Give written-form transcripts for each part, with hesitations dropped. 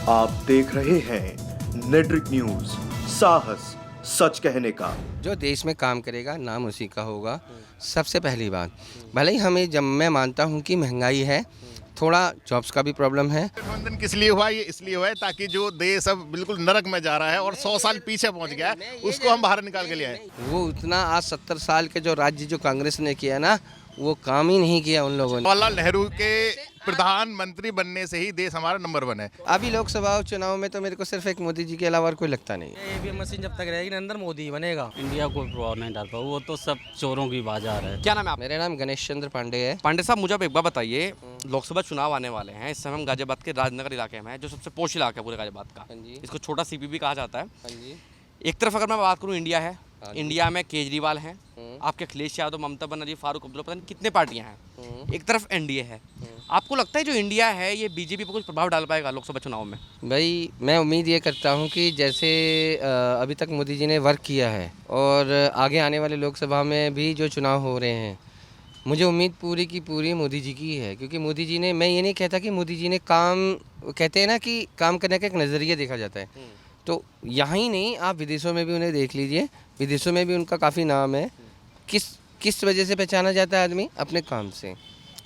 आप देख रहे हैं नेट्रिक न्यूज, साहस सच कहने का। जो देश में काम करेगा नाम उसी का होगा। सबसे पहली बात, भले ही हमें जब मैं मानता हूं कि महंगाई है, थोड़ा जॉब्स का भी प्रॉब्लम है। गठबंधन किस लिए हुआ? ये इसलिए हुआ है ताकि जो देश अब बिल्कुल नरक में जा रहा है और 100 साल पीछे पहुंच गया है, उसको हम बाहर निकाल के ले आए। वो उतना आज 70 साल के जो राज्य जो कांग्रेस ने किया ना, वो काम ही नहीं किया उन लोगों ने। जवाहरलाल नेहरू के प्रधानमंत्री बनने से ही देश हमारा नंबर 1 है। अभी लोकसभा चुनाव में तो मेरे को सिर्फ एक मोदी जी के अलावा और कोई लगता नहीं है। ईवीएम मशीन जब तक रहेगी अंदर मोदी ही बनेगा। इंडिया को प्रभाव नहीं डालता, वो तो सब चोरों की बाजार है। क्या नाम है आप? मेरा नाम गणेश चंद्र पांडे है। पांडे साहब, मुझे आप एक बार बताइए, लोकसभा चुनाव आने वाले हैं। इस समय हम गाजियाबाद के राजनगर इलाके में है, जो सबसे पोश इलाका है पूरे गाजियाबाद का। हाँ जी। इसको छोटा सीपी भी कहा जाता है। हाँ जी। एक तरफ अगर मैं बात करूँ, इंडिया है। हाँ जी। इंडिया में केजरीवाल हैं, आपके अखिलेश यादव, ममता बनर्जी, फारूक अब्दुल्ला, पता नहीं कितने पार्टियां हैं। एक तरफ एनडीए है। आपको लगता है जो इंडिया है ये बीजेपी पर कुछ प्रभाव डाल पाएगा लोकसभा चुनाव में? भाई मैं उम्मीद ये करता हूँ कि जैसे अभी तक मोदी जी ने वर्क किया है और आगे आने वाले लोकसभा में भी जो चुनाव हो रहे हैं, मुझे उम्मीद पूरी की पूरी मोदी जी की है। क्योंकि मोदी जी ने, मैं ये नहीं कहता कि मोदी जी ने काम, कहते हैं ना कि काम करने का एक नज़रिया देखा जाता है, तो यहाँ ही नहीं, आप विदेशों में भी उन्हें देख लीजिए। विदेशों में भी उनका काफ़ी नाम है। किस वजह से पहचाना जाता है आदमी? अपने काम से।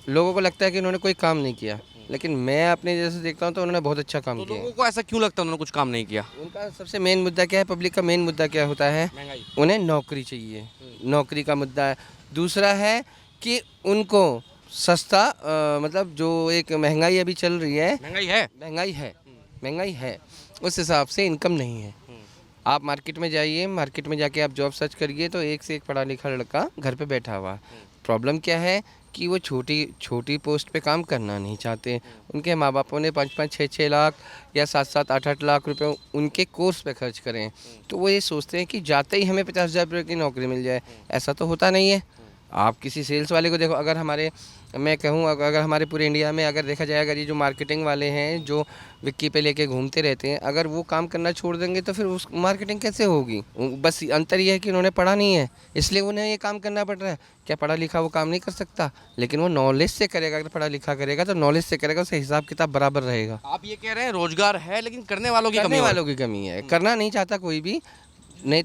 लोगों को लगता है कि उन्होंने कोई काम नहीं किया, लेकिन मैं अपने जैसे देखता हूँ तो उन्होंने बहुत अच्छा काम तो किया। लोगों को ऐसा क्यों लगता है उन्होंने कुछ काम नहीं किया? उनका सबसे मेन मुद्दा क्या है? पब्लिक का मेन मुद्दा क्या होता है? महंगाई। उन्हें नौकरी चाहिए, नौकरी का मुद्दा है। दूसरा है कि उनको सस्ता मतलब जो एक महंगाई अभी चल रही है, महंगाई है, उस हिसाब से इनकम नहीं है। आप मार्केट में जाइए, मार्केट में जाके आप जॉब सर्च करिए तो एक से एक पढ़ा लिखा लड़का घर पे बैठा हुआ। प्रॉब्लम क्या है कि वो छोटी पोस्ट पे काम करना नहीं चाहते। उनके माँ बापों ने 5-5, 6-6 लाख या 7-7, 8-8 लाख रुपए उनके कोर्स पे खर्च करें, तो वो ये सोचते हैं कि जाते ही हमें 50,000 रुपये की नौकरी मिल जाए। ऐसा तो होता नहीं है। आप किसी सेल्स वाले को देखो, अगर मैं कहूँ अगर हमारे पूरे इंडिया में अगर देखा जाए, अगर ये जो मार्केटिंग वाले हैं जो विक्की पे लेके घूमते रहते हैं, अगर वो काम करना छोड़ देंगे तो फिर उस मार्केटिंग कैसे होगी? बस अंतर ये है कि उन्होंने पढ़ा नहीं है, इसलिए उन्हें ये काम करना पड़ रहा है। क्या पढ़ा लिखा वो काम नहीं कर सकता? लेकिन वो नॉलेज से करेगा। अगर पढ़ा लिखा करेगा तो नॉलेज से करेगा, उससे हिसाब किताब बराबर रहेगा। आप ये कह रहे हैं रोजगार है लेकिन करने वालों की कमी है। करना नहीं चाहता कोई भी, नहीं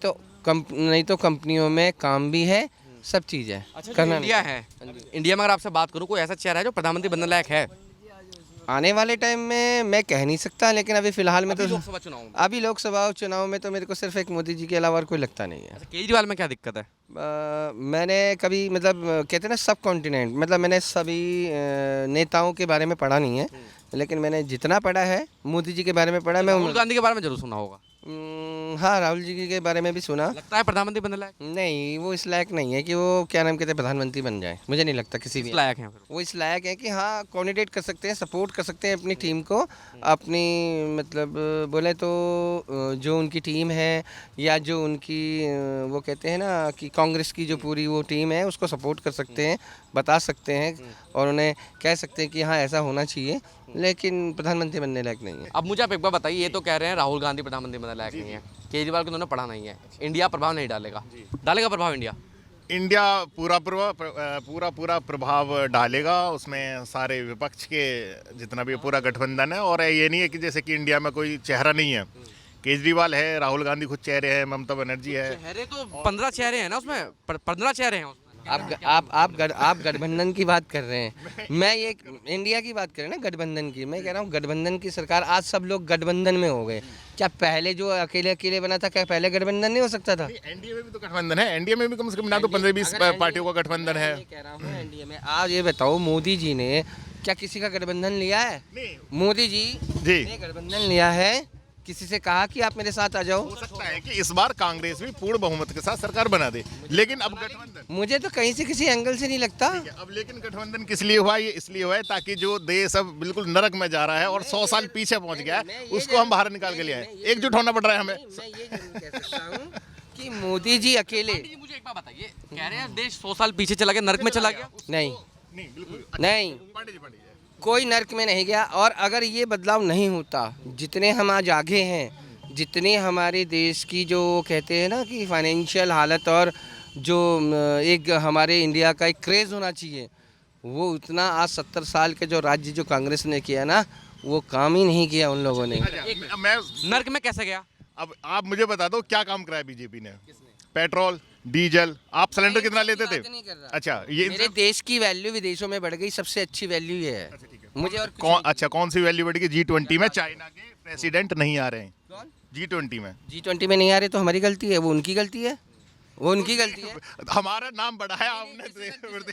तो कंपनियों में काम भी है, सब चीज़ है। अच्छा, करना इंडिया है, इंडिया में अगर आपसे बात करूं, कोई ऐसा चेहरा है जो प्रधानमंत्री बनने लायक है? आने वाले टाइम में मैं कह नहीं सकता, लेकिन अभी फिलहाल में तो अभी लोकसभा चुनाव में तो मेरे को सिर्फ एक मोदी जी के अलावा और कोई लगता नहीं है। अच्छा, केजरीवाल में क्या दिक्कत है? मैंने कभी मतलब कहते हैं ना सब कॉन्टिनेंट, मतलब मैंने सभी नेताओं के बारे में पढ़ा नहीं है, लेकिन मैंने जितना पढ़ा है मोदी जी के बारे में पढ़ा। मैं राहुल गांधी के बारे में जरूर सुना होगा। हाँ, राहुल जी के बारे में भी सुना। लगता है प्रधानमंत्री बनने लायक? नहीं, वो इस लायक नहीं है कि वो क्या नाम कहते हैं प्रधानमंत्री बन जाए। मुझे नहीं लगता किसी भी लायक है। वो इस लायक है कि हाँ, कोऑर्डिनेट कर सकते हैं, सपोर्ट कर सकते हैं अपनी टीम को, अपनी मतलब बोले तो जो उनकी टीम है या जो उनकी वो कहते हैं ना कि कांग्रेस की जो पूरी वो टीम है, उसको सपोर्ट कर सकते हैं, बता सकते हैं और उन्हें कह सकते हैं कि हाँ ऐसा होना चाहिए, लेकिन प्रधानमंत्री बनने लायक नहीं है। अब मुझे आप एक बार बताइए, ये तो कह रहे हैं राहुल गांधी प्रधानमंत्री बनने लायक नहीं है, केजरीवाल को उन्होंने पढ़ा नहीं है, इंडिया प्रभाव नहीं डालेगा? डालेगा प्रभाव इंडिया पूरा प्रभाव डालेगा। उसमें सारे विपक्ष के जितना भी पूरा गठबंधन है। और ये नहीं है कि जैसे कि इंडिया में कोई चेहरा नहीं है। केजरीवाल है, राहुल गांधी खुद चेहरे हैं, ममता बनर्जी है। चेहरे तो 15 चेहरे हैं ना उसमें, 15 चेहरे हैं उसमें। आप गठबंधन की बात कर रहे हैं, मैं ये इंडिया की बात कर रहे हैं ना, गठबंधन की। मैं कह रहा हूँ गठबंधन की सरकार, आज सब लोग गठबंधन में हो गए। क्या पहले जो अकेले बना था, क्या पहले गठबंधन नहीं हो सकता था? एनडीए में भी तो गठबंधन है। एनडीए में भी कम से कम ना तो 15-20 पार्टियों का गठबंधन है। कह रहा हूँ एनडीए में। आज ये बताओ, मोदी जी ने क्या किसी का गठबंधन लिया है? मोदी जी ने गठबंधन लिया है? किसी से कहा कि आप मेरे साथ आ जाओ? हो सकता है कि इस बार कांग्रेस भी पूर्ण बहुमत के साथ सरकार बना दे, लेकिन अब गठबंधन मुझे तो कहीं से किसी एंगल से नहीं लगता। अब लेकिन गठबंधन किस लिए हुआ? ये इसलिए हुआ है ताकि जो देश अब बिल्कुल नरक में जा रहा है और 100 साल पीछे पहुंच गया है, उसको हम बाहर निकाल के ले आए। एकजुट होना पड़ रहा है हमें। मैं ये जरूर कह सकता हूँ कि मोदी जी अकेले मुझे एक बात बताइए, कह रहे हैं देश 100 साल पीछे चला गया, नरक में चला गया? नहीं, बिल्कुल नहीं, कोई नर्क में नहीं गया। और अगर ये बदलाव नहीं होता, जितने हम आज आगे हैं, जितनी हमारे देश की जो कहते हैं ना कि फाइनेंशियल हालत और जो एक हमारे इंडिया का एक क्रेज़ होना चाहिए, वो उतना आज 70 साल के जो राज्य जो कांग्रेस ने किया ना, वो काम ही नहीं किया उन लोगों ने। मैं नर्क में कैसे गया? अब आप मुझे बता दो क्या काम कराया बीजेपी ने? पेट्रोल, डीजल, आप सिलेंडर कितना लेते थे? अच्छा, ये मेरे देश की वैल्यू विदेशों में बढ़ गई, सबसे अच्छी वैल्यू ये है मुझे। और कौन सी वैल्यू बढ़ी? G20 में चाइना के प्रेसिडेंट नहीं आ रहे हैं। G20 में G20 में नहीं आ रहे तो हमारी गलती है, वो उनकी गलती है, वो उनकी गलती है। हमारा नाम बढ़ाया आपने।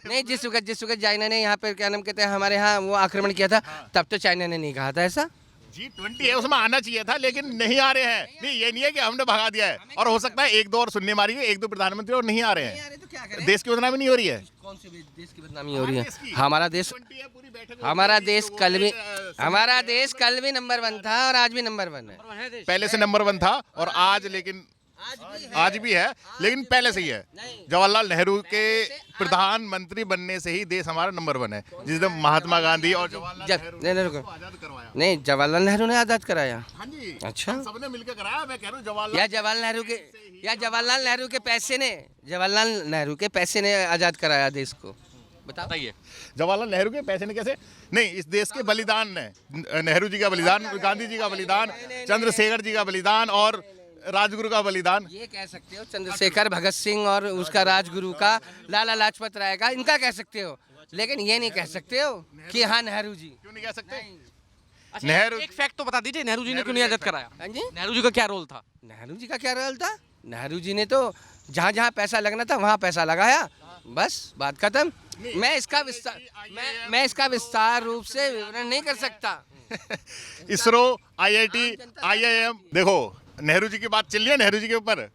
नहीं, जिस वक्त चाइना ने यहाँ पर क्या नाम कहते हैं हमारे यहाँ वो आक्रमण किया था, तब तो चाइना ने नहीं कहा था ऐसा। G20 है, उसमें आना चाहिए था, लेकिन नहीं आ रहे हैं। नहीं, ये नहीं है कि हमने भगा दिया है, और हो सकता है एक दो और सुनने मारी है, एक दो प्रधानमंत्री और नहीं आ रहे हैं, तो क्या करें? देश की बदनामी नहीं हो रही है। कौन से देश की बदनामी हो रही है? हमारा देश कल भी नंबर 1 था और आज भी नंबर 1 है। पहले से नंबर 1 था और आज, लेकिन आज भी है, लेकिन पहले से ही है। जवाहरलाल नेहरू के प्रधानमंत्री बनने से ही देश हमारा नंबर 1 है, जिसने महात्मा गांधी और नहीं, जवाहरलाल नेहरू ने आज़ाद कराया। हाँ जी, अच्छा, सबने मिलकर कराया। मैं कह रहा हूँ जवाहरलाल नेहरू के पैसे ने आज़ाद कराया देश को। बताइए। जवाहरलाल नेहरू के पैसे ने कैसे? नहीं, इस देश के बलिदान ने, नेहरू जी का बलिदान, गांधी जी का बलिदान, चंद्रशेखर जी का बलिदान और राजगुरु का बलिदान। ये कह सकते हो चंद्रशेखर, भगत सिंह और उसका राजगुरु का, लाला लाजपत राय का, इनका कह सकते हो, लेकिन ये नहीं कह सकते हो कि हाँ नेहरू जी। क्यों नहीं कह सकते? अच्छा, नेहरू, एक फैक्ट तो बता दीजिए, नेहरू जी ने क्यों नहीं आजाद कराया? हाँ जी, नेहरू जी का क्या रोल था? नेहरू जी का क्या रोल था? नेहरू जी ने तो जहाँ जहाँ पैसा लगना था वहाँ पैसा लगाया, बस बात खत्म। मैं इसका विस्तार रूप से विवरण नहीं कर सकता। इसरो, IIT, IIM, देखो नेहरू जी की बात चल रही है, नेहरू जी के ऊपर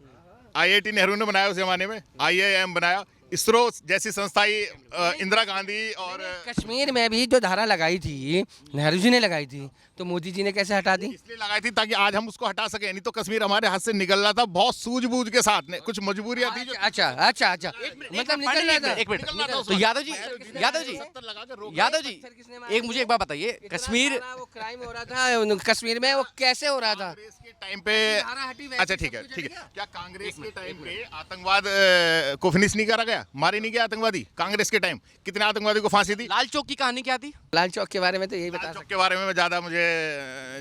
IIT नेहरू ने बनाया उस जमाने में, IIM बनाया, इसरो जैसी संस्था इंदिरा गांधी और कश्मीर में भी जो धारा लगाई थी नेहरू जी ने लगाई थी, तो मोदी जी ने कैसे हटा दी? इसलिए लगाई थी ताकि आज हम उसको हटा सके, नहीं तो कश्मीर हमारे हाथ से निकल रहा था बहुत सूझबूझ के साथ में, कुछ मजबूरियां थी जो। अच्छा, मतलब निकल रहा था। एक मिनट, तो यादव जी, एक मुझे एक बात बताइए, कश्मीर वो क्राइम हो रहा था कश्मीर में, वो कैसे हो रहा था? कांग्रेस के टाइम पे, अच्छा ठीक है, क्या कांग्रेस के टाइम पे आतंकवाद को फिनिश नहीं करा गया, मारे नहीं गया आतंकवादी? कांग्रेस के टाइम कितने आतंकवादी को फांसी दी? लाल चौक की कहानी क्या थी? लाल चौक के बारे में तो यही बता लाल चौक के बारे में ज्यादा मुझे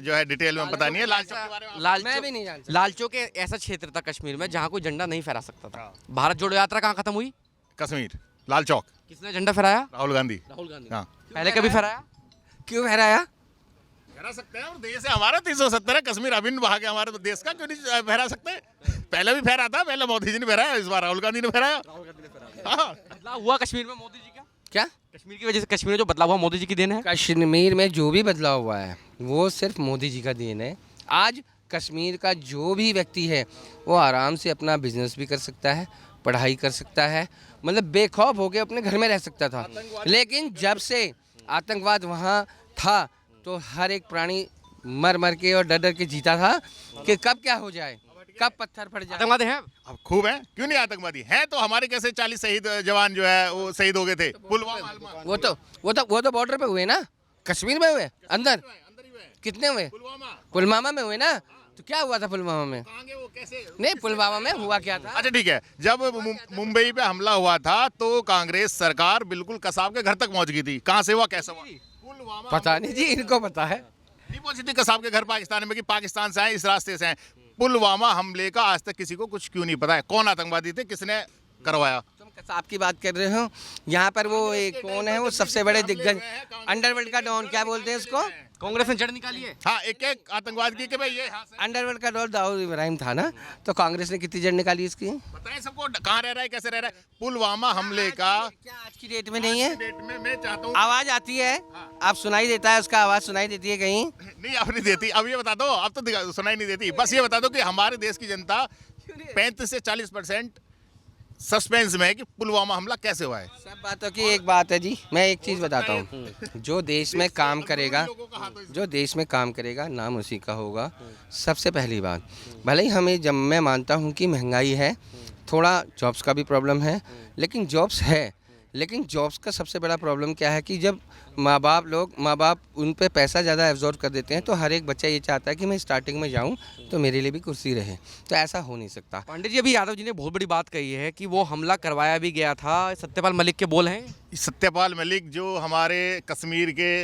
जो है डिटेल में पता नहीं है। लाल चौक के बारे में मैं भी नहीं जानता। लाल चौक एक ऐसा क्षेत्र था कश्मीर में जहाँ कोई झंडा नहीं फहरा सकता था। भारत जोड़ो यात्रा कहाँ खत्म हुई? कश्मीर, लाल चौक। किसने झंडा फहराया? राहुल गांधी। हाँ, पहले कभी फहराया? क्यों फहराया? फहरा सकते हैं, और देश है हमारा 370 है, कश्मीर अभिन्न भाग है हमारे देश का, क्यों नहीं फहरा सकते? पहले भी फहरा था, पहले मोदी जी ने फहराया, इस बार राहुल गांधी ने फहराया। हाँ, बदलाव हुआ कश्मीर में मोदी जी का? क्या कश्मीर की वजह से कश्मीर में जो बदलाव हुआ मोदी जी की देन है? कश्मीर में जो भी बदलाव हुआ है वो सिर्फ मोदी जी का देन है। आज कश्मीर का जो भी व्यक्ति है वो आराम से अपना बिजनेस भी कर सकता है, पढ़ाई कर सकता है, मतलब बेखौफ होकर अपने घर में रह सकता था। लेकिन जब से आतंकवाद वहाँ था तो हर एक प्राणी मर मर के और डर डर के जीता था कि कब क्या हो जाए, कब पत्थर फट जाए। आतंकवादी है अब खूब है, क्यों नहीं आतंकवादी है? तो हमारे कैसे 40 शहीद जवान जो है वो शहीद हो गए थे पुलवामा। वो तो बॉर्डर पे हुए ना, कश्मीर में हुए, अंदर कितने हुए? पुलवामा में हुए ना। तो क्या हुआ था पुलवामा में? नहीं, पुलवामा में हुआ क्या था? अच्छा ठीक है, जब मुंबई पे हमला हुआ था तो कांग्रेस सरकार बिल्कुल कसाब के घर तक पहुंच गई थी। कहाँ से हुआ, कैसे हुआ? पता नहीं जी, इनको पता है। नहीं पहुंची थी कसाब के घर पाकिस्तान में, कि पाकिस्तान से आए, इस रास्ते से आए। पुलवामा हमले का आज तक किसी को कुछ क्यों नहीं पता है? कौन आतंकवादी थे, किसने करवाया? तुम कसाब की बात कर रहे हो, यहाँ पर वो एक कौन है, वो सबसे बड़े दिग्गज अंडरवर्ल्ड का डॉन, क्या बोलते हैं उसको? कांग्रेस ने जड़ निकाली है। हाँ, एक आतंकवाद की कि भाई ये अंडरवर्ल्ड का डॉन दाऊद इब्राहिम था ना, तो कांग्रेस ने कितनी जड़ निकाली इसकी? बताएं सबको कहाँ रह रहा है, कैसे रह रहा है। पुलवामा हमले का क्या आज की डेट में नहीं है? डेट में मैं चाहता हूँ, आवाज आती है, आप सुनाई देता है, उसका आवाज सुनाई देती है कहीं? नहीं अब नहीं देती। अब ये बता दो, अब तो सुनाई नहीं देती। बस ये बता दो कि हमारे देश की जनता 35 से 40% सस्पेंस में है कि पुलवामा हमला कैसे हुआ है। सब बातों की एक बात है जी, मैं एक चीज़ बताता हूँ, जो देश में काम करेगा, नाम उसी का होगा। सबसे पहली बात, भले ही हमें, जब मैं मानता हूँ कि महंगाई है, थोड़ा जॉब्स का भी प्रॉब्लम है, लेकिन जॉब्स है, लेकिन जॉब्स का सबसे बड़ा प्रॉब्लम क्या है कि जब माँ बाप उन पे पैसा ज़्यादा एब्जॉर्ब कर देते हैं, तो हर एक बच्चा ये चाहता है कि मैं स्टार्टिंग में जाऊं तो मेरे लिए भी कुर्सी रहे, तो ऐसा हो नहीं सकता। पंडित जी, अभी यादव जी ने बहुत बड़ी बात कही है कि वो हमला करवाया भी गया था, सत्यपाल मलिक के बोल हैं। सत्यपाल मलिक जो हमारे कश्मीर के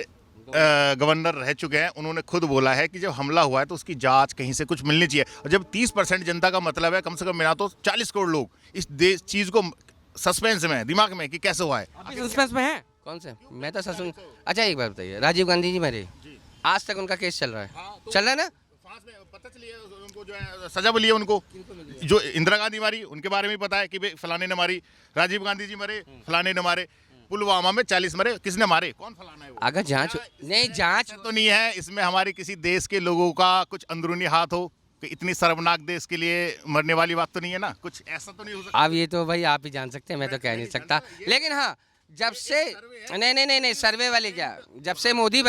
गवर्नर रह चुके हैं, उन्होंने खुद बोला है कि जब हमला हुआ है तो उसकी जांच कहीं से कुछ मिलनी चाहिए। और जब 30% जनता का मतलब है, कम से कम मिला तो 40 करोड़ लोग इस चीज़ को सस्पेंस में है, दिमाग में कि कैसे हुआ है। अभी सस्पेंस में है। कौन से? मैं तो ससुर। अच्छा एक बात बताइए, राजीव गांधी जी मरे, आज तक उनका केस चल रहा है, चल रहा है ना? फ्रांस में पता चली है उनको, जो है सजा मिली है उनको। जो इंदिरा गांधी मारी उनके बारे में पता है कि भाई फलाने ने मारी, राजीव गांधी जी मरे फलाने ने मारे, पुलवामा में 40 मरे, किसने मारे, कौन फलाना है वो? अगर जांच नहीं, जांच तो नहीं है इसमें हमारे किसी देश के लोगों का कुछ अंदरूनी हाथ हो कि इतनी शर्मनाक देश के लिए मरने वाली बात तो नहीं है ना, कुछ ऐसा तो नहीं हो सकता। अब ये तो भाई आप ही जान सकते हैं, मैं तो कह नहीं सकता। लेकिन हाँ, जब से नहीं सर्वे वाले क्या, जब से मोदी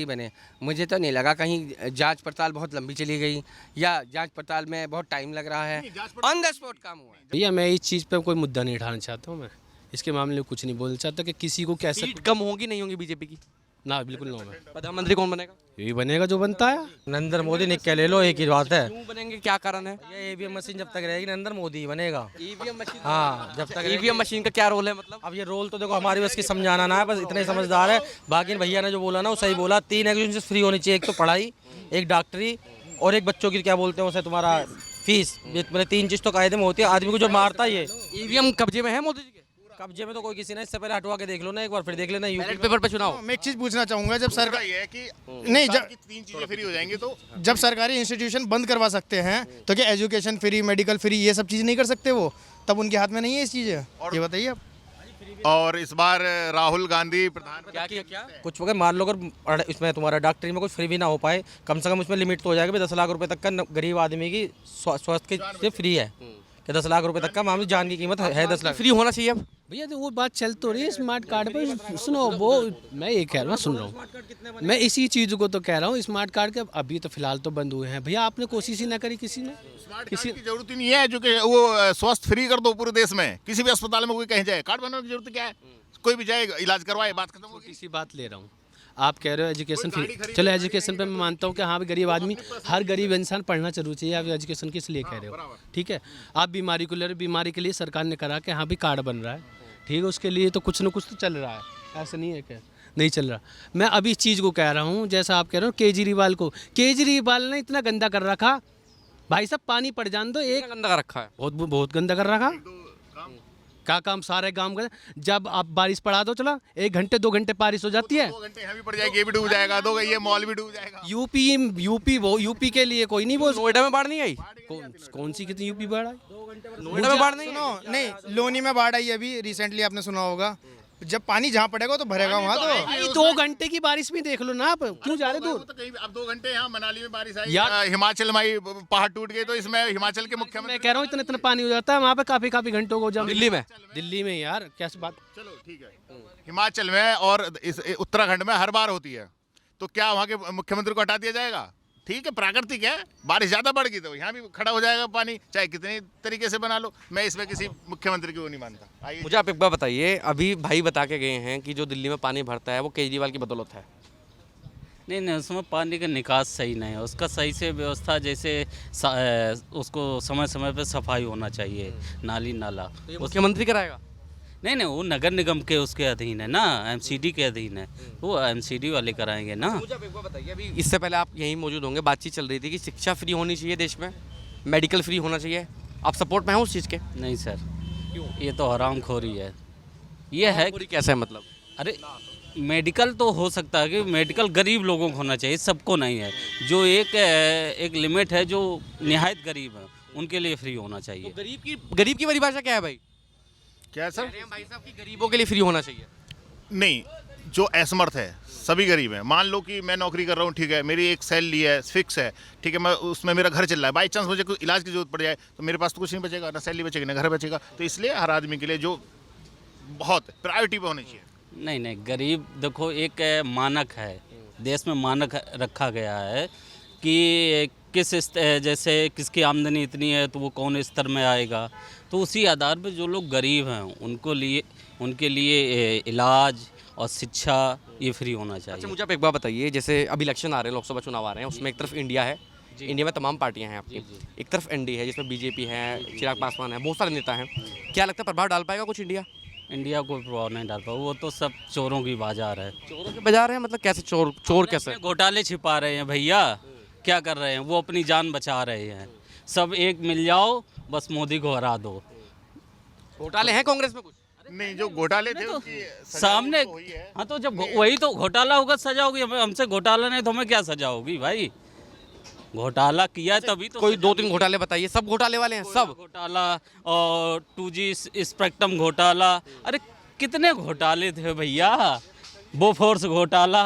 बने मुझे तो नहीं लगा कहीं जांच पड़ताल बहुत लंबी चली गई या जांच पड़ताल में बहुत टाइम लग रहा है, ऑन द स्पॉट काम हुआ है। भैया मैं इस चीज़ पे कोई मुद्दा नहीं उठाना चाहता हूँ, मैं इसके मामले में कुछ नहीं बोलना चाहता कि किसी को कैसे सीट कम होगी नहीं होगी बीजेपी की? ना, बिल्कुल ना। मैं प्रधानमंत्री कौन बनेगा? यही बनेगा जो बनता है। नरेंद्र मोदी ने क्या ले लो, एक ही बात है। क्यों बनेंगे, क्या कारण है? ये ईवीएम मशीन जब तक रहेगी नरेंद्र मोदी ही बनेगा। EVM machine? हाँ, जब तक ईवीएम मशीन का क्या रोल है मतलब? अब ये रोल तो देखो हमारी बस की समझाना ना है, बस इतने समझदार है। बाकी भैया ने जो बोला ना वो सही बोला, 3 एग्जीक्यूशन फ्री होनी चाहिए, एक तो पढ़ाई, एक डॉक्टरी और एक बच्चों की क्या बोलते हैं उसे तुम्हारा फीस। मतलब 3 चीज़ तो कायदे में होती है। आदमी को जो मारता है ये ईवीएम कब्जे में है मोदी जी के? कब्जे में तो कोई किसी ने, इससे पहले हटवा के देख लो ना एक बार, फिर देख लेना बैलेट पेपर पे चुनाव। मैं एक चीज पूछना चाहूंगा, जब सरकार सरकार ये है कि नहीं, जब 3 चीजें फ्री हो जाएंगी तो जब सरकारी इंस्टीट्यूशन बंद करवा सकते हैं तो क्या एजुकेशन फ्री, मेडिकल फ्री, ये सब चीज़ नहीं कर सकते वो? तब उनके हाथ में नहीं है इस चीज़, ये बताइए आप। और इस बार राहुल गांधी प्रधान क्या किया क्या? कुछ अगर मान लो अगर इसमें तुम्हारा डॉक्टरी में कुछ फ्री भी ना हो पाए, कम से कम उसमें लिमिट तो हो जाएगा 10 लाख रुपए तक का गरीब आदमी की स्वास्थ्य के फ्री है कि 10 लाख रुपए तक का मामूली जान की कीमत है 10 लाख। फ्री होना चाहिए अब। भैया तो वो बात चल तो रही है स्मार्ट कार्ड पर। सुनो, वो मैं ये कह रहा हूँ, सुन रहा हूँ मैं, इसी चीज़ को तो कह रहा हूँ। स्मार्ट कार्ड के अभी तो फिलहाल तो बंद हुए हैं भैया, आपने कोशिश ही ना करी किसी ने। किसी की जरूरत ही नहीं है, जो कि वो स्वास्थ्य फ्री कर दो पूरे देश में, किसी भी अस्पताल में कोई कहीं जाए, कार्ड बनाने की जरूरत क्या है? कोई भी जाए इलाज करवाए, बात खत्म होगी। इसी बात ले रहा हूँ। आप कह रहे हो एजुकेशन फ्री, चलो एजुकेशन पे मैं मानता हूँ कि हाँ भी गरीब आदमी, हर गरीब इंसान पढ़ना जरूर चाहिए। आप एजुकेशन किस लिए कह रहे हो? ठीक है, आप बीमारी को ले रहे, बीमारी के लिए सरकार ने करा कि हाँ भी कार्ड बन रहा है, ठीक है, उसके लिए तो कुछ ना कुछ तो चल रहा है, ऐसा नहीं है कि नहीं चल रहा। मैं अभी इस चीज़ को कह रहा हूँ, जैसा आप कह रहे हो केजरीवाल ने इतना गंदा कर रखा, भाई साहब पानी पड़ जान दो, एक गंदा कर रखा है, बहुत गंदा कर रखा। क्या काम सारे गांव का, जब आप बारिश पड़ा दो, चला 1 घंटे 2 घंटे बारिश हो जाती है, 2 घंटे यहाँ भी पड़ जाएगी, ये भी डूब जाएगा, ये मॉल भी डूब जाएगा। यूपी के लिए कोई नहीं बोल। नोएडा में बाढ़ नहीं आई? कौन सी कितनी यूपी बाढ़ आई? नोएडा में बाढ़ नहीं आई? सुनो, नहीं, लोनी में बाढ़ आई अभी रिसेंटली, आपने सुना होगा। जब पानी जहाँ पड़ेगा तो भरेगा वहाँ तो। भाई 2 घंटे की बारिश में देख लो ना आप, क्यों जा रहे दूर? अब 2 घंटे यहाँ मनाली में बारिश आई, यार- हिमाचल में पहाड़ टूट गए, तो इसमें हिमाचल के मैं मुख्यमंत्री कह रहा हूँ इतना पानी हो जाता है वहाँ पे, काफी घंटों को जब दिल्ली में यार क्या बात। चलो ठीक है, हिमाचल में और इस उत्तराखंड में हर बार होती है, तो क्या वहाँ के मुख्यमंत्री को हटा दिया जाएगा? ठीक है, प्राकृतिक है, बारिश ज़्यादा बढ़ गई तो यहाँ भी खड़ा हो जाएगा पानी, चाहे कितने तरीके से बना लो। मैं इसमें किसी मुख्यमंत्री को नहीं मानता। आइए, मुझे आप एक बार बताइए, अभी भाई बता के गए हैं कि जो दिल्ली में पानी भरता है वो केजरीवाल की बदौलत है। नहीं, उसमें पानी का निकास सही नहीं है, उसका सही से व्यवस्था, जैसे उसको समय समय पे सफाई होना चाहिए, नाली नाला। मुख्यमंत्री कराएगा? नहीं, वो नगर निगम के उसके अधीन है ना, एमसीडी के अधीन है, वो एमसीडी वाले कराएंगे ना। मुझे आप एक बार बताइए, अभी इससे पहले आप यहीं मौजूद होंगे, बातचीत चल रही थी कि शिक्षा फ्री होनी चाहिए देश में, मेडिकल फ्री होना चाहिए, आप सपोर्ट में हैं उस चीज़ के? नहीं सर, ये तो हरामखोरी है। ये है पूरी कैसे है मतलब? अरे मेडिकल तो हो सकता है कि मेडिकल गरीब लोगों को होना चाहिए, सबको नहीं है। जो एक लिमिट है, जो निहायत गरीब है उनके लिए फ्री होना चाहिए। तो गरीब की परिभाषा क्या है भाई? क्या सर? भाई साहब की गरीबों के लिए फ्री होना चाहिए? नहीं, जो असमर्थ है, सभी गरीब हैं। मान लो कि मैं नौकरी कर रहा हूँ, ठीक है, मेरी एक सैलरी है, फिक्स है, ठीक है, मैं उसमें मेरा घर चल रहा है, बाई चांस मुझे कोई इलाज की जरूरत पड़ जाए तो मेरे पास तो कुछ नहीं बचेगा, ना सैलरी बचेगी ना घर बचेगा। तो इसलिए हर आदमी के लिए जो बहुत प्रायोरिटी पे होनी चाहिए। नहीं, गरीब देखो, एक मानक है, देश में मानक रखा गया है कि जैसे किसकी आमदनी इतनी है तो वो कौन स्तर में आएगा, तो उसी आधार पर जो लोग गरीब हैं उनके लिए इलाज और शिक्षा ये फ्री होना चाहिए। अच्छा, मुझे आप एक बात बताइए, जैसे अभी इलेक्शन आ रहे हैं, लोकसभा चुनाव आ रहे हैं, उसमें एक तरफ इंडिया है, इंडिया में तमाम पार्टियां हैं आपकी, एक तरफ एनडीए है जिसमें बीजेपी है, चिराग पासवान है, बहुत सारे नेता हैं, क्या लगता है प्रभाव डाल पाएगा कुछ इंडिया? इंडिया कोई प्रभाव नहीं डाल पाए, वो तो सब चोरों की बाजार है। चोरों के बाजार है मतलब कैसे चोर कैसे? अपने घोटाले छिपा रहे हैं भैया, क्या कर रहे हैं वो, अपनी जान बचा रहे हैं। सब एक मिल जाओ, बस मोदी को हरा दो। घोटाले हैं कांग्रेस में कुछ? नहीं, जो घोटाले थे तो उसकी सजा सामने तो हुई है। हाँ, तो जब वही तो घोटाला होगा सजा होगी। हमसे घोटाला नहीं तो हमें क्या सजा होगी भाई? घोटाला किया तभी तो कोई सजा 2-3 मिली। घोटाले बताइए, सब घोटाले वाले हैं सब। घोटाला और 2G स्पेक्ट्रम घोटाला, अरे कितने घोटाले थे भैया, बोफोर्स घोटाला,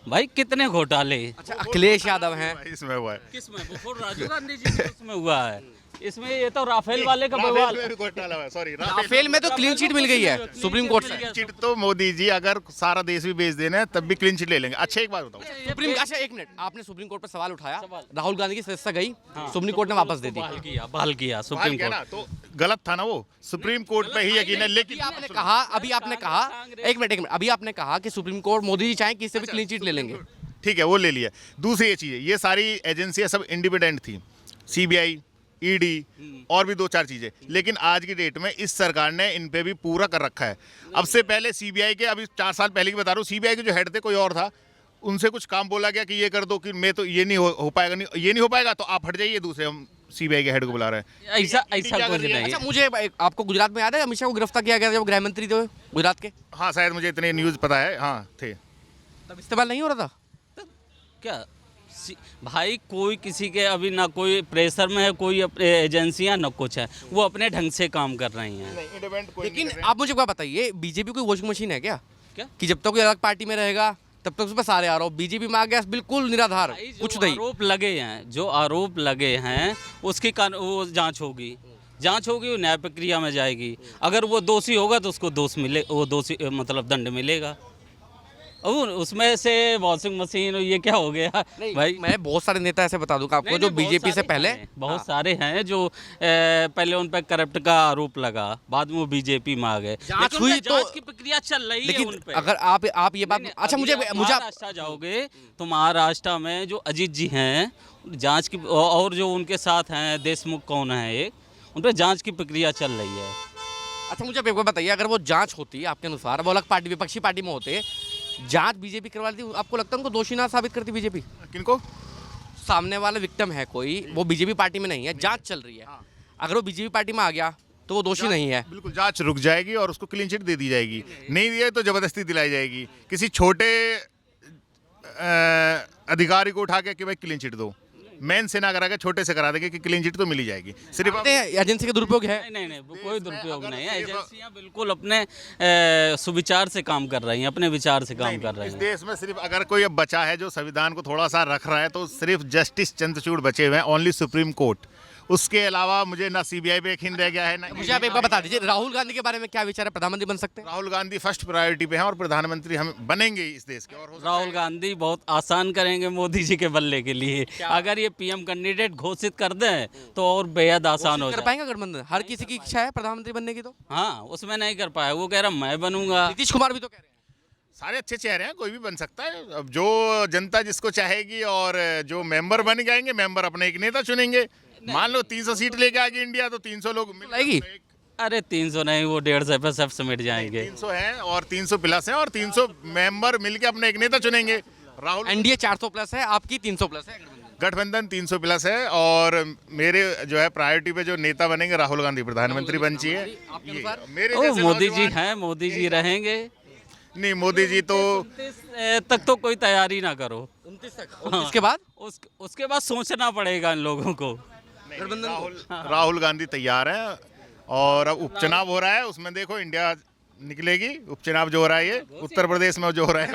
भाई कितने घोटाले। अच्छा, अखिलेश यादव हैं। इसमें हुआ है। किसमें? बोफोर्स राजीव गांधी जी के उसमें हुआ है। इसमें ये तो राफेल वाले का बवाल। राफेल में भी घोटाला हुआ है, सॉरी राफेल में तो क्लीन चिट मिल गई है सुप्रीम कोर्ट से। क्लीन चिट तो मोदी जी अगर सारा देश भी बेच देना है तब भी क्लीन चिट ले लेंगे। अच्छा, एक बात बताओ, अच्छा एक मिनट, आपने सुप्रीम कोर्ट पर सवाल उठाया, राहुल गांधी की सदस्यता गई, सुप्रीम कोर्ट ने वापस दे दी। बहाल किया बाहर सुप्रीम क्या कोर्ट। ना, तो गलत था ना वो, सुप्रीम कोर्ट पे ही यकीन है। लेकिन अभी आपने कहा एक मिनट, अभी आपने कहा कि सुप्रीम कोर्ट मोदी जी चाहें किसी से भी क्लीन चिट ले लेंगे। ठीक है, वो ले लिया। दूसरी ये चीज़ है, ये सारी एजेंसियां सब इंडिपेंडेंट थी, सीबीआई, ईडी और भी 2-4 चीज़ें। लेकिन आज की डेट में इस सरकार ने इन पे भी पूरा कर रखा है। अब से पहले सीबीआई के, अभी 4 साल पहले की बता रहा हूँ, सीबीआई के जो हेड थे कोई और था, उनसे कुछ काम बोला गया कि ये कर दो, कि मैं तो ये नहीं हो पाएगा, नहीं ये नहीं हो पाएगा तो आप हट जाइए, दूसरे हम सीबीआई के हेड को बुला रहे हैं। ऐसा क्या कुछ कर रही है? नहीं। अच्छा, मुझे आपको गुजरात में याद है अमित शाह को गिरफ्तार किया गया था जब गृह मंत्री थे गुजरात के? हाँ, शायद मुझे इतने न्यूज़ पता है, हाँ थे। तब इस्तेमाल नहीं हो रहा था? क्या भाई, कोई किसी के अभी ना कोई प्रेशर में है, कोई एजेंसियां ना कुछ है, वो अपने ढंग से काम कर रही हैं। लेकिन आप मुझे क्या बताइए, बीजेपी कोई वॉशिंग मशीन है क्या क्या? कि जब तक कोई अलग पार्टी में रहेगा तब तक उस पर सारे आरोप, बीजेपी में आ गया बिल्कुल निराधार, भाई, कुछ जो नहीं। आरोप लगे हैं, जो आरोप लगे हैं उसकी वो जांच होगी, वो न्याय प्रक्रिया में जाएगी। अगर वो दोषी होगा तो उसको दोषी मतलब दंड मिलेगा। और उसमें से वॉशिंग मशीन ये क्या हो गया भाई? मैं बहुत सारे नेता ऐसे बता दूंगा आपको जो बीजेपी से पहले बहुत सारे हैं जो पहले उन पर करप्ट का आरोप लगा, बाद में वो बीजेपी में आ गए। जांच लेकिन हुई उन पे तो- जांच की प्रक्रिया चल रही है लेकिन उन पे। अगर आप ये बात, अच्छा मुझे महाराष्ट्र जाओगे तो महाराष्ट्र में जो अजीत जी हैं, जांच की, और जो उनके साथ हैं देशमुख कौन है एक, उन पर जांच की प्रक्रिया चल रही है। अच्छा मुझे एक बात बताइए, अगर वो जांच होती आपके अनुसार, वो अलग पार्टी विपक्षी पार्टी में होते, जांच बीजेपी करवा लेती, आपको लगता है उनको दोषी ना साबित करती बीजेपी? किनको? सामने वाला विक्टिम है कोई, वो बीजेपी पार्टी में नहीं है, जांच चल रही है, अगर वो बीजेपी पार्टी में आ गया तो वो दोषी नहीं है। बिल्कुल, जांच रुक जाएगी और उसको क्लीन चिट दे दी जाएगी। नहीं दिया तो जबरदस्ती दिलाई जाएगी किसी छोटे अधिकारी को उठा के कि भाई क्लीन चिट दो। मेन से ना करा के छोटे से करा देंगे कि क्लीन चिट तो मिल ही जाएगी। सिर्फ एजेंसी के दुरुपयोग है? नहीं, कोई दुरुपयोग नहीं है। एजेंसियां बिल्कुल अपने सुविचार से काम कर रही हैं, अपने विचार से काम कर रही इस हैं। देश में सिर्फ अगर कोई अब बचा है जो संविधान को थोड़ा सा रख रहा है तो सिर्फ जस्टिस चंद्रचूड़ बचे हुए हैं, ओनली सुप्रीम कोर्ट। उसके अलावा मुझे ना सीबीआई पे यकीन रह गया है ना। मुझे आप एक बार बता दीजिए, राहुल गांधी के बारे में क्या विचार है, प्रधानमंत्री बन सकते हैं? राहुल गांधी फर्स्ट प्रायोरिटी पे हैं और प्रधानमंत्री हम बनेंगे इस देश के। और राहुल गांधी बहुत आसान करेंगे मोदी जी के बल्ले के लिए। अगर ये पीएम कैंडिडेट घोषित कर दें तो और बेहद आसान हो कर जाए। पाएंगे गठबंधन? हर किसी की इच्छा है प्रधानमंत्री बनने की, तो हाँ, उसमें नहीं कर पाया, वो कह रहा मैं बनूंगा। नीतीश कुमार भी तो कह रहे हैं। सारे अच्छे चेहरे हैं, कोई भी बन सकता है। अब जो जनता जिसको चाहेगी और जो मेंबर बन जाएंगे, मेंबर अपने एक नेता चुनेंगे। मान लो 300 सीट लेके आएगी इंडिया तो 300 लोग लाएगी? अरे 300 नहीं, वो 150 पे सब समेट जाएंगे। 300 हैं और 300 प्लस हैं और 300 मेंबर मिलके अपने एक नेता चुनेंगे। राहुल एनडीए 400 प्लस है, आपकी 300 प्लस है, गठबंधन 300 प्लस है। और मेरे जो है प्रायोरिटी पे जो नेता बनेंगे राहुल गांधी प्रधानमंत्री बन चाहिए। मेरे ओ, जैसे मोदी जी नौजवान- हैं, मोदी जी रहेंगे। नहीं, मोदी जी तो 29 तक तो कोई तैयारी ना करो। 29 तक, इसके बाद उसके बाद सोचना पड़ेगा इन लोगों को। राहुल गांधी तैयार हैं। और अब उपचुनाव हो रहा है, उसमें देखो इंडिया निकलेगी। उपचुनाव जो हो रहा है, ये उत्तर प्रदेश में जो हो रहा है